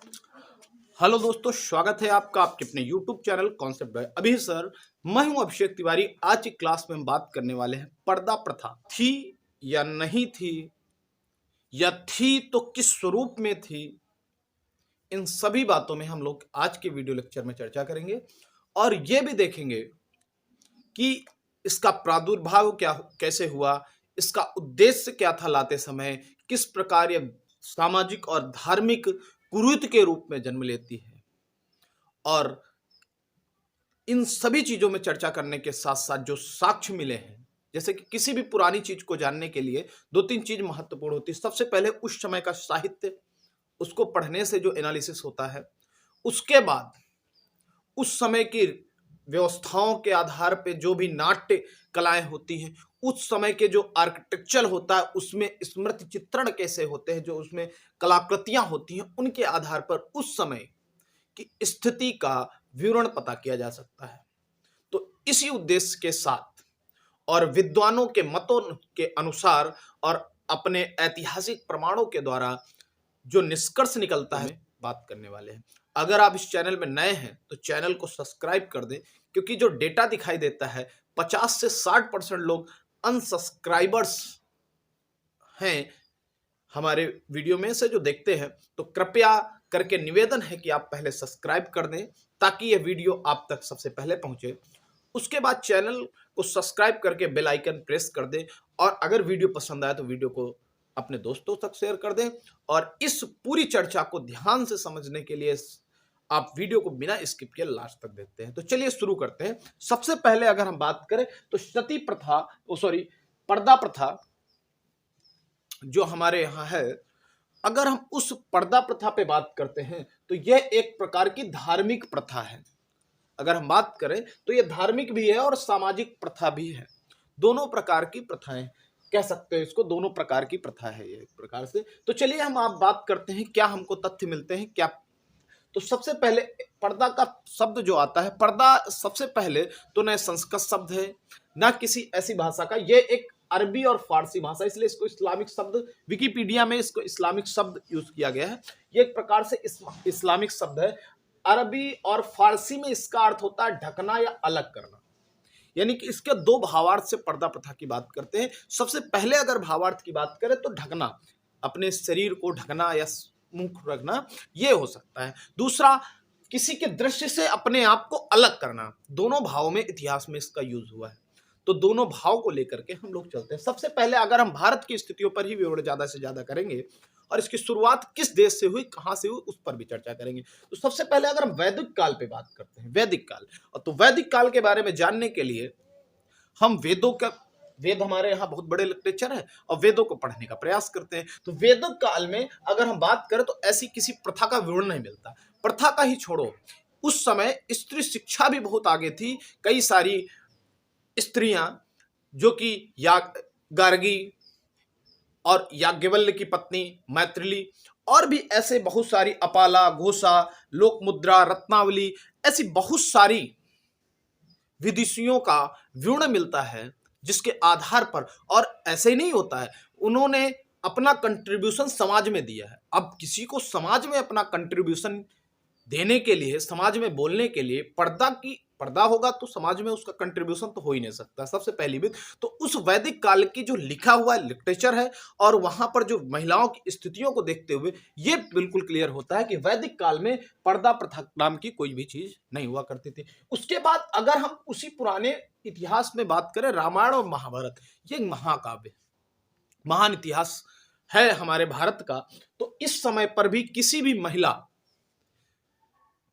Hello दोस्तों, स्वागत है आपका आपके अपने YouTube चैनल कॉन्सेप्ट बाय अभी सर। मैं हूं अभिषेक तिवारी। आज की क्लास में हम बात करने वाले हैं पर्दा प्रथा थी या नहीं थी, या थी तो किस स्वरूप में थी। इन सभी बातों में हम लोग आज के वीडियो लेक्चर में चर्चा करेंगे और यह भी देखेंगे कि इसका प्रादुर्भाव क्या कैसे हुआ, इसका उद्देश्य क्या था लाते समय, किस प्रकार यह सामाजिक और धार्मिक कुरीति के रूप में जन्म लेती है। और इन सभी चीजों में चर्चा करने के साथ साथ जो साक्ष्य मिले हैं, जैसे कि किसी भी पुरानी चीज को जानने के लिए दो तीन चीज महत्वपूर्ण होती है। सबसे पहले उस समय का साहित्य, उसको पढ़ने से जो एनालिसिस होता है। उसके बाद उस समय की व्यवस्थाओं के आधार पे जो भी नाट्य कलाएं होती हैं, उस समय के जो आर्किटेक्चर होता है उसमें स्मृति चित्रण कैसे होते हैं, जो उसमें कलाकृतियां होती हैं, उनके आधार पर उस समय की स्थिति का विवरण पता किया जा सकता है। तो इसी उद्देश्य के साथ और विद्वानों के मतों के अनुसार और अपने ऐतिहासिक प्रमाणों के द्वारा जो निष्कर्ष निकलता है, बात करने वाले हैं। अगर आप इस चैनल में नए हैं तो चैनल को सब्सक्राइब कर दें, क्योंकि जो डेटा दिखाई देता है 50 से 60% लोग अनसब्सक्राइबर्स हैं हमारे वीडियो में से जो देखते हैं। तो कृपया करके निवेदन है कि आप पहले सब्सक्राइब कर दें ताकि यह वीडियो आप तक सबसे पहले पहुंचे। उसके बाद चैनल को सब्सक्राइब करके बेल आइकन प्रेस कर दें, और अगर वीडियो पसंद आए तो वीडियो को अपने दोस्तों तक शेयर कर दें। और इस पूरी चर्चा को ध्यान से समझने के लिए आप वीडियो को बिना स्किप किए लास्ट तक देखते हैं। तो चलिए शुरू करते हैं। सबसे पहले अगर हम बात करें तो सती प्रथा, पर्दा प्रथा जो हमारे यहाँ है, अगर हम उस पर्दा प्रथा पे बात करते हैं तो यह एक प्रकार की धार्मिक प्रथा है। अगर हम बात करें तो यह धार्मिक भी है और सामाजिक प्रथा भी है। दोनों प्रकार की प्रथाएं कह सकते हैं इसको, दोनों प्रकार की प्रथा है ये एक प्रकार से। तो चलिए हम आप बात करते हैं क्या हमको तथ्य मिलते हैं क्या। तो सबसे पहले पर्दा का शब्द जो आता है, पर्दा सबसे पहले तो न संस्कृत शब्द है ना किसी ऐसी भाषा का, यह एक अरबी और फारसी भाषा, इसलिए इसको इस्लामिक शब्द, विकिपीडिया में इसको इस्लामिक शब्द यूज किया गया है। ये एक प्रकार से इस्लामिक शब्द है। अरबी और फारसी में इसका अर्थ होता है ढकना या अलग करना, यानी कि इसके दो भावार्थ से पर्दा प्रथा की बात करते हैं। सबसे पहले अगर भावार्थ की बात करें तो ढकना, अपने शरीर को ढकना या मुख रखना, यह हो सकता है। दूसरा, किसी के दृश्य से अपने आप को अलग करना। दोनों भावों में इतिहास में इसका यूज हुआ है, तो दोनों भाव को लेकर के हम लोग चलते हैं। सबसे पहले अगर हम भारत की स्थितियों पर ही विवरण ज्यादा से ज्यादा करेंगे और इसकी शुरुआत किस देश से हुई, कहां से हुई, उस पर भी चर्चा करेंगे। तो सबसे पहले अगर हम वैदिक काल पे बात करते हैं, वैदिक काल, और तो वैदिक काल के बारे में जानने के लिए हम वेद हमारे यहाँ बहुत बड़े लिटरेचर है और वेदों को पढ़ने का प्रयास करते हैं। तो वेदिक काल में अगर हम बात करें तो ऐसी किसी प्रथा का विवरण नहीं मिलता। प्रथा का ही छोड़ो, उस समय स्त्री शिक्षा भी बहुत आगे थी। कई सारी स्त्रियां जो कि गार्गी और याज्ञवल्क्य की पत्नी मैथिली, और भी ऐसे बहुत सारी, अपाला, घोषा, लोकमुद्रा, रत्नावली, ऐसी बहुत सारी विदुषियों का विवरण मिलता है जिसके आधार पर, और ऐसे ही नहीं होता है, उन्होंने अपना कंट्रीब्यूशन समाज में दिया है। अब किसी को समाज में अपना कंट्रीब्यूशन देने के लिए, समाज में बोलने के लिए पर्दा होगा तो समाज में उसका कंट्रीब्यूशन तो हो ही नहीं सकता। सबसे पहली बात तो उस वैदिक काल की जो लिखा हुआ लिटरेचर है और वहां पर जो महिलाओं की स्थितियों को देखते हुए ये बिल्कुल क्लियर होता है कि वैदिक काल में पर्दा प्रथा नाम की कोई भी चीज नहीं हुआ करती थी। उसके बाद अगर हम उसी पुराने इतिहास में बात करें, रामायण और महाभारत, ये महाकाव्य, महान इतिहास है हमारे भारत का। तो इस समय पर भी किसी भी महिला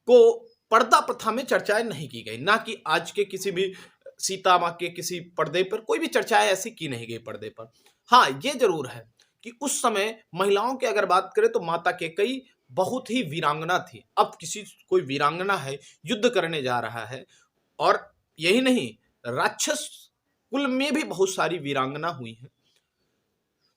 को पर्दा प्रथा में चर्चाएं नहीं की गई, ना कि आज के किसी भी सीता माँ के किसी पर्दे पर कोई भी चर्चाएं ऐसी की नहीं गई पर्दे पर। हाँ, ये जरूर है कि उस समय महिलाओं की अगर बात करें तो माता कैकेयी बहुत ही वीरांगना थी। अब किसी कोई वीरांगना है, युद्ध करने जा रहा है, और यही नहीं, राक्षस कुल में भी बहुत सारी वीरांगना हुई है।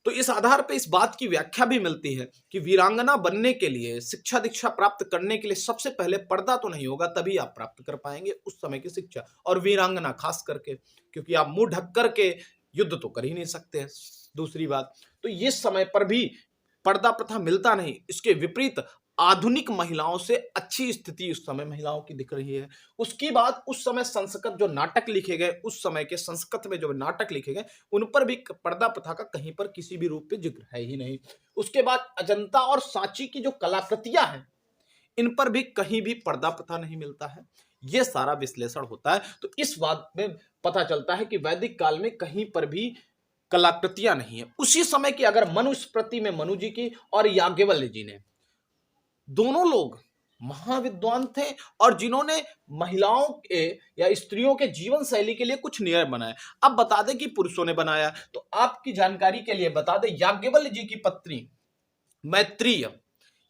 तो इस आधार पर इस बात की व्याख्या भी मिलती है कि वीरांगना बनने के लिए, शिक्षा दीक्षा प्राप्त करने के लिए सबसे पहले पर्दा तो नहीं होगा, तभी आप प्राप्त कर पाएंगे उस समय की शिक्षा। और वीरांगना खास करके, क्योंकि आप मुंह ढक करके युद्ध तो कर ही नहीं सकते। दूसरी बात, तो ये समय पर भी पर्दा प्रथा मिलता नहीं। इसके विपरीत आधुनिक महिलाओं से अच्छी स्थिति उस समय महिलाओं की दिख रही है। उसके बाद उस समय संस्कृत जो नाटक लिखे गए, उस समय के संस्कृत में जो नाटक लिखे गए, उन पर भी पर्दा प्रथा का कहीं पर किसी भी रूप में जिक्र है ही नहीं। उसके बाद अजंता और सांची की जो कलाकृतियां हैं, इन पर भी कहीं भी पर्दा प्रथा नहीं मिलता है। ये सारा विश्लेषण होता है, तो इस बात में पता चलता है कि वैदिक काल में कहीं पर भी कलाकृतियां नहीं है। उसी समय की अगर मनुस्मृति में मनु जी की और याज्ञवल्क्य जी ने, दोनों लोग महाविद्वान थे और जिन्होंने महिलाओं के या स्त्रियों के जीवन शैली के लिए कुछ नियम बनाए। अब बता दें कि पुरुषों ने बनाया, तो आपकी जानकारी के लिए बता दें, याज्ञवल्क्य जी की पत्नी मैत्रेय,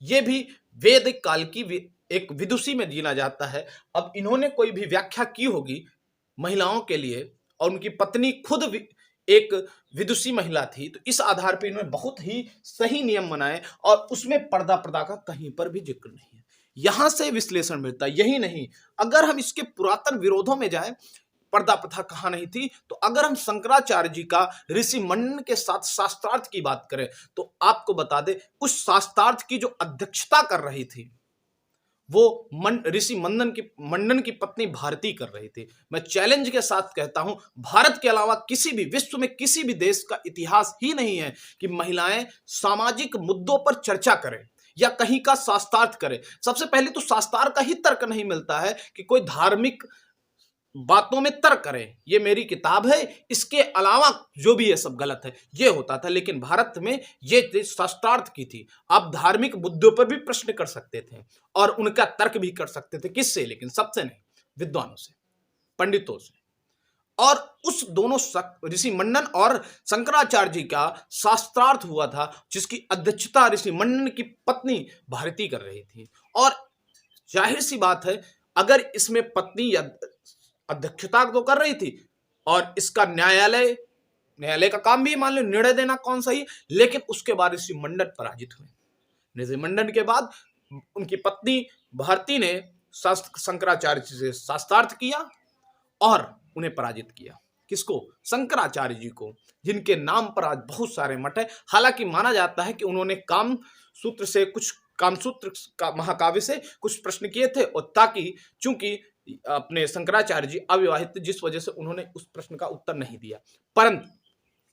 ये भी वैदिक काल की एक विदुषी में गिना जाता है। अब इन्होंने कोई भी व्याख्या की होगी महिलाओं के लिए, और उनकी पत्नी खुद एक विदुषी महिला थी, तो इस आधार पर इन्होंने बहुत ही सही नियम बनाए और उसमें पर्दा प्रथा का कहीं पर भी जिक्र नहीं है। यहां से विश्लेषण मिलता है। यही नहीं, अगर हम इसके पुरातन विरोधों में जाएं, पर्दा प्रथा कहां नहीं थी, तो अगर हम शंकराचार्य जी का ऋषि मंडन के साथ शास्त्रार्थ की बात करें, तो आपको बता दें उस शास्त्रार्थ की जो अध्यक्षता कर रही थी, वो ऋषि मंडन की पत्नी भारती कर रही थी। मैं चैलेंज के साथ कहता हूं, भारत के अलावा किसी भी विश्व में किसी भी देश का इतिहास ही नहीं है कि महिलाएं सामाजिक मुद्दों पर चर्चा करें या कहीं का शास्त्रार्थ करें। सबसे पहले तो शास्त्रार्थ का ही तर्क नहीं मिलता है कि कोई धार्मिक बातों में तर्क करें, ये मेरी किताब है, इसके अलावा जो भी है सब गलत है, ये होता था। लेकिन भारत में ये शास्त्रार्थ की थी। आप धार्मिक मुद्दों पर भी प्रश्न कर सकते थे और उनका तर्क भी कर सकते थे। किससे? लेकिन सबसे नहीं, विद्वानों से, पंडितों से। और उस दोनों ऋषि मंडन और शंकराचार्य जी का शास्त्रार्थ हुआ था, जिसकी अध्यक्षता ऋषि मंडन की पत्नी भारती कर रही थी। और जाहिर सी बात है, अगर इसमें पत्नी या अध्यक्षता तो कर रही थी और इसका न्यायालय का काम भी मान लो निर्णय देना कौन सही, लेकिन उसके बाद ऋषि मंडन पराजित हुए। ऋषि मंडन के बाद उनकी पत्नी भारती ने शंकराचार्य से शास्त्रार्थ किया और उन्हें पराजित किया। किसको? शंकराचार्य जी को, जिनके नाम पर आज बहुत सारे मठ है। हालांकि माना जाता है कि उन्होंने कामसूत्र का महाकाव्य से कुछ प्रश्न किए थे, और ताकि चूंकि अपने शंकराचार्य जी अविवाहित थे, जिस वजह से उन्होंने उस प्रश्न का उत्तर नहीं दिया, परंतु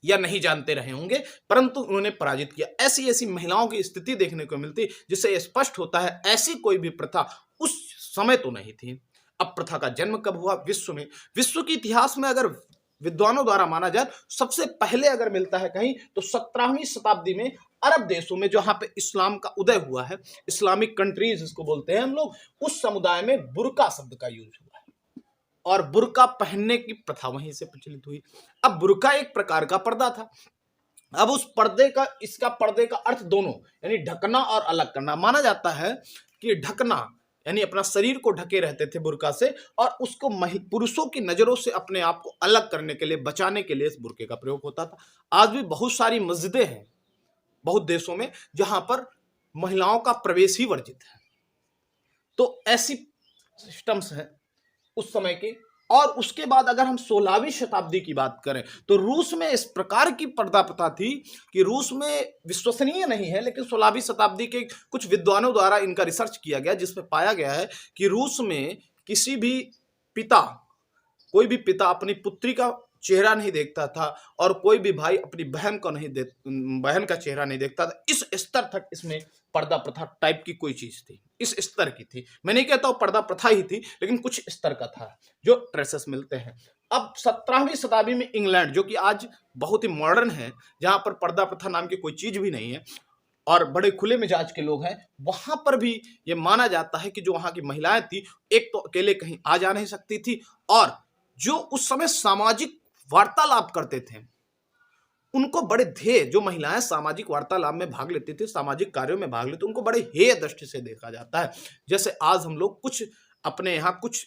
या नहीं जानते रहे होंगे, परंतु उन्होंने पराजित किया। ऐसी ऐसी महिलाओं की स्थिति देखने को मिलती, जिससे स्पष्ट होता है ऐसी कोई भी प्रथा उस समय तो नहीं थी। अब प्रथा का जन्म कब हुआ? विश्व के इतिहास में अगर विद्वानों द्वारा माना जाए, सबसे पहले अगर मिलता है कहीं, तो 17वीं शताब्दी में अरब देशों में, जहां पे इस्लाम का उदय हुआ है, इस्लामिक कंट्रीज जिसको बोलते हैं हम लोग, उस समुदाय में बुर्का शब्द का यूज हुआ है और बुर्का पहनने की प्रथा वहीं से प्रचलित हुई। अब बुर्का एक प्रकार का पर्दा था। अब उस पर्दे का अर्थ दोनों, यानी ढकना और अलग करना। माना जाता है कि ढकना यानी अपना शरीर को ढके रहते थे बुर्का से, और उसको पुरुषों की नजरों से अपने आप को अलग करने के लिए, बचाने के लिए इस बुर्के का प्रयोग होता था। आज भी बहुत सारी मस्जिदें हैं बहुत देशों में जहां पर महिलाओं का प्रवेश ही वर्जित है। तो ऐसी सिस्टम्स हैं उस समय के। और उसके बाद अगर हम 16वीं शताब्दी की बात करें, तो रूस में इस प्रकार की पर्दा प्रथा थी कि रूस में, विश्वसनीय नहीं है लेकिन 16वीं शताब्दी के कुछ विद्वानों द्वारा इनका रिसर्च किया गया, जिसमें पाया गया है कि रूस में कोई भी पिता अपनी पुत्री का चेहरा नहीं देखता था, और कोई भी भाई अपनी बहन का चेहरा नहीं देखता था। इस स्तर तक इसमें पर्दा प्रथा टाइप की कोई चीज थी, इस स्तर की थी। मैं नहीं कहता हूं पर्दा प्रथा ही थी, लेकिन कुछ स्तर का था जो ट्रेसेस मिलते हैं। अब 17वीं शताब्दी में इंग्लैंड, जो कि आज बहुत ही मॉडर्न है, जहां पर पर्दा प्रथा नाम की कोई चीज भी नहीं है और बड़े खुले मिजाज के लोग हैं, वहां पर भी ये माना जाता है कि जो वहां की महिलाएं थी, एक तो अकेले कहीं आ जा नहीं सकती थी, और जो उस समय सामाजिक वार्तालाप करते थे, उनको बड़े ध्येय, जो महिलाएं सामाजिक वार्तालाप में भाग लेती थी, सामाजिक कार्यों में भाग लेती, उनको बड़े हेय दृष्टि से देखा जाता है। जैसे आज हम लोग कुछ अपने यहाँ कुछ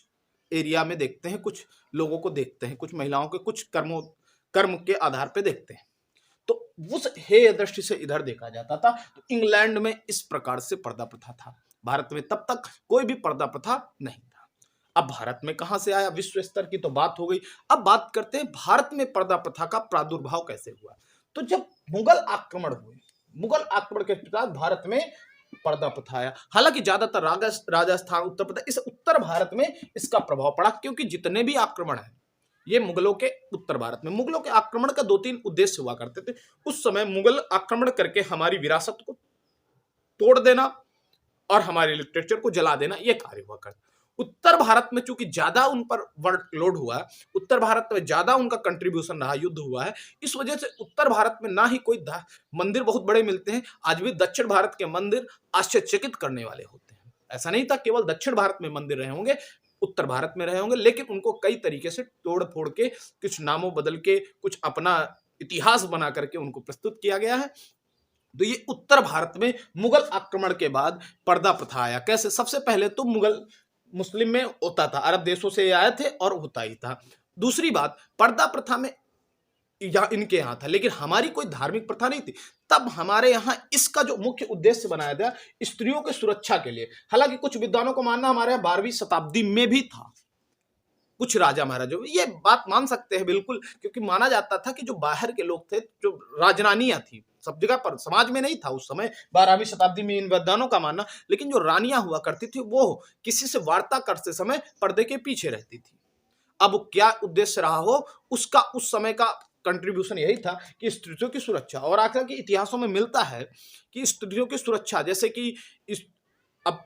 एरिया में देखते हैं, कुछ लोगों को देखते हैं, कुछ महिलाओं के कुछ कर्म के आधार पर देखते हैं, तो उस हेय दृष्टि से इधर देखा जाता था। तो इंग्लैंड में इस प्रकार से पर्दा प्रथा था। भारत में तब तक कोई भी पर्दा प्रथा नहीं था। अब भारत में कहां से आया? विश्व स्तर की तो बात हो गई। अब बात करते हैं भारत में पर्दा प्रथा का प्रादुर्भाव कैसे हुआ। तो जब मुगल आक्रमण के पश्चात भारत में पर्दा प्रथा आया। हालांकि ज्यादातर राजस्थान, उत्तर प्रदेश, इस उत्तर भारत में इसका प्रभाव पड़ा, क्योंकि जितने भी आक्रमण है ये मुगलों के उत्तर भारत में, मुगलों के आक्रमण का 2-3 उद्देश्य हुआ करते थे उस समय। मुगल आक्रमण करके हमारी विरासत को तोड़ देना और हमारे लिटरेचर को जला देना, यह कार्य हुआ करता। उत्तर भारत में चूंकि ज्यादा उन पर वर्कलोड हुआ है, उत्तर भारत में ज्यादा उनका कंट्रीब्यूशन रहा, युद्ध हुआ है, इस वजह से उत्तर भारत में ना ही कोई मंदिर बहुत बड़े मिलते हैं। आज भी दक्षिण भारत के मंदिर आश्चर्यचकित करने वाले होते हैं। ऐसा नहीं था केवल दक्षिण भारत में मंदिर रहे होंगे, उत्तर भारत में रहे होंगे, लेकिन उनको कई तरीके से तोड़ फोड़ के, कुछ नामों बदल के, कुछ अपना इतिहास बना करके उनको प्रस्तुत किया गया है। तो ये उत्तर भारत में मुगल आक्रमण के बाद पर्दा प्रथा आया। कैसे? सबसे पहले तो मुगल मुस्लिम में होता था, अरब देशों से आए थे और होता ही था। दूसरी बात, पर्दा प्रथा में इनके यहाँ था, लेकिन हमारी कोई धार्मिक प्रथा नहीं थी। तब हमारे यहाँ इसका जो मुख्य उद्देश्य बनाया गया स्त्रियों की सुरक्षा के लिए। हालांकि कुछ विद्वानों को मानना हमारे यहाँ 12वीं शताब्दी में भी था, कुछ राजा महाराजों, ये बात मान सकते हैं बिल्कुल, क्योंकि माना जाता था कि जो बाहर के लोग थे, जो राजरानियां थी, सब जगह पर, समाज में नहीं था उस समय 12वीं शताब्दी में इन विद्वानों का मानना, लेकिन जो रानियां हुआ करती थी वो किसी से वार्ता करते समय पर्दे के पीछे रहती थी। अब क्या उद्देश्य रहा हो, उसका उस समय का कंट्रीब्यूशन यही था कि स्त्रियों की सुरक्षा। और आखिर के इतिहासों में मिलता है कि स्त्रियों की सुरक्षा, जैसे कि अब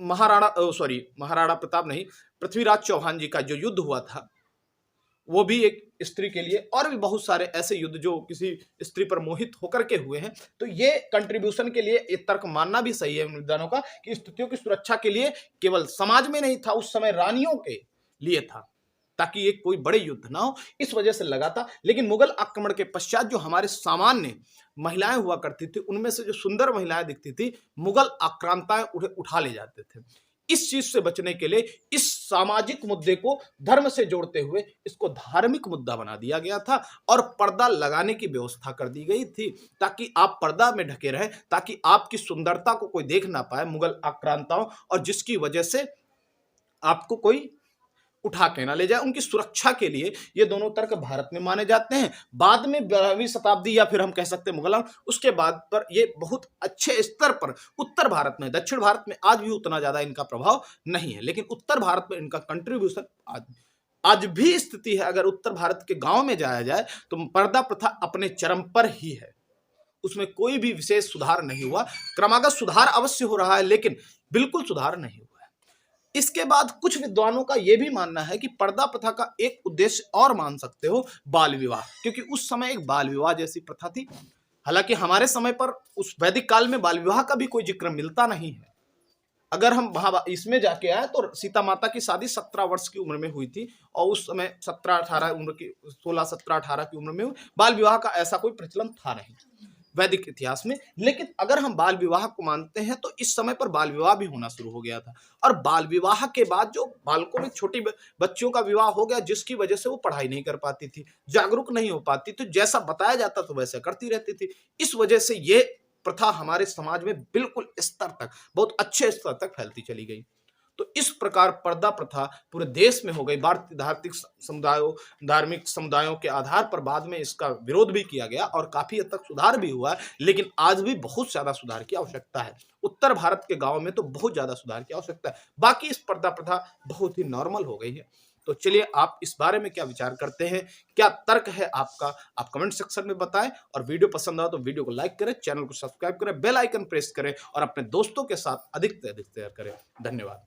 महाराणा प्रताप नहीं, पृथ्वीराज चौहान जी का जो युद्ध हुआ था वो भी एक स्त्री के लिए, और भी बहुत सारे ऐसे युद्ध जो किसी स्त्री पर मोहित होकर के हुए हैं। तो ये कंट्रीब्यूशन के लिए ये तर्क मानना भी सही है विद्वानों का कि स्त्रियों की सुरक्षा के लिए केवल समाज में नहीं था, उस समय रानियों के लिए था, ताकि ये कोई बड़े युद्ध ना हो, इस वजह से लगा था। लेकिन मुगल आक्रमण के पश्चात जो हमारे सामान्य महिलाएं हुआ करती थी, उनमें से जो सुंदर महिलाएं दिखती थी, मुगल आक्रांताएं उठा ले जाते थे। इस चीज से बचने के लिए इस सामाजिक मुद्दे को धर्म से जोड़ते हुए इसको धार्मिक मुद्दा बना दिया गया था और पर्दा लगाने की व्यवस्था कर दी गई थी, ताकि आप पर्दा में ढके रहें, ताकि आपकी सुंदरता को कोई देख ना पाए मुगल आक्रांताओं, और जिसकी वजह से आपको कोई उठा के ना ले जाए। उनकी सुरक्षा के लिए ये दोनों तर्क भारत में माने जाते हैं। बाद में 12वीं शताब्दी या फिर हम कह सकते हैं मुगल, उसके बाद पर ये बहुत अच्छे स्तर पर उत्तर भारत में, दक्षिण भारत में आज भी उतना ज्यादा इनका प्रभाव नहीं है, लेकिन उत्तर भारत में इनका कंट्रीब्यूशन आज भी स्थिति है। अगर उत्तर भारत के गांव में जाया जाए तो पर्दा प्रथा अपने चरम पर ही है, उसमें कोई भी विशेष सुधार नहीं हुआ। क्रमागत सुधार अवश्य हो रहा है, लेकिन बिल्कुल सुधार नहीं हुआ। इसके बाद कुछ विद्वानों का यह भी मानना है कि पर्दा प्रथा का एक उद्देश्य और मान सकते हो, बाल विवाह, क्योंकि उस समय एक बाल विवाह जैसी प्रथा थी। हालांकि हमारे समय पर उस वैदिक काल में बाल विवाह का भी कोई जिक्र मिलता नहीं है। अगर हम इसमें जाके आए तो सीता माता की शादी 17 वर्ष की उम्र में हुई थी, और उस समय 17-18 उम्र की, 16-17-18 की उम्र में हुई। बाल विवाह का ऐसा कोई प्रचलन था नहीं वैदिक इतिहास में। लेकिन अगर हम बाल विवाह को मानते हैं तो इस समय पर बाल विवाह भी होना शुरू हो गया था, और बाल विवाह के बाद जो बालकों में छोटी बच्चियों का विवाह हो गया, जिसकी वजह से वो पढ़ाई नहीं कर पाती थी, जागरूक नहीं हो पाती थी, जैसा बताया जाता तो वैसा करती रहती थी। इस वजह से ये प्रथा हमारे समाज में बिल्कुल स्तर तक, बहुत अच्छे स्तर तक फैलती चली गई। तो इस प्रकार पर्दा प्रथा पूरे देश में हो गई। भारतीय धार्मिक समुदायों के आधार पर बाद में इसका विरोध भी किया गया और काफी हद तक सुधार भी हुआ, लेकिन आज भी बहुत ज्यादा सुधार की आवश्यकता है। उत्तर भारत के गांव में तो बहुत ज्यादा सुधार की आवश्यकता है, बाकी इस पर्दा प्रथा बहुत ही नॉर्मल हो गई है। तो चलिए, आप इस बारे में क्या विचार करते हैं, क्या तर्क है आपका, आप कमेंट सेक्शन में बताएं। और वीडियो पसंद आए तो वीडियो को लाइक करें, चैनल को सब्सक्राइब करें, बेल आइकन प्रेस करें और अपने दोस्तों के साथ अधिक से अधिक शेयर करें। धन्यवाद।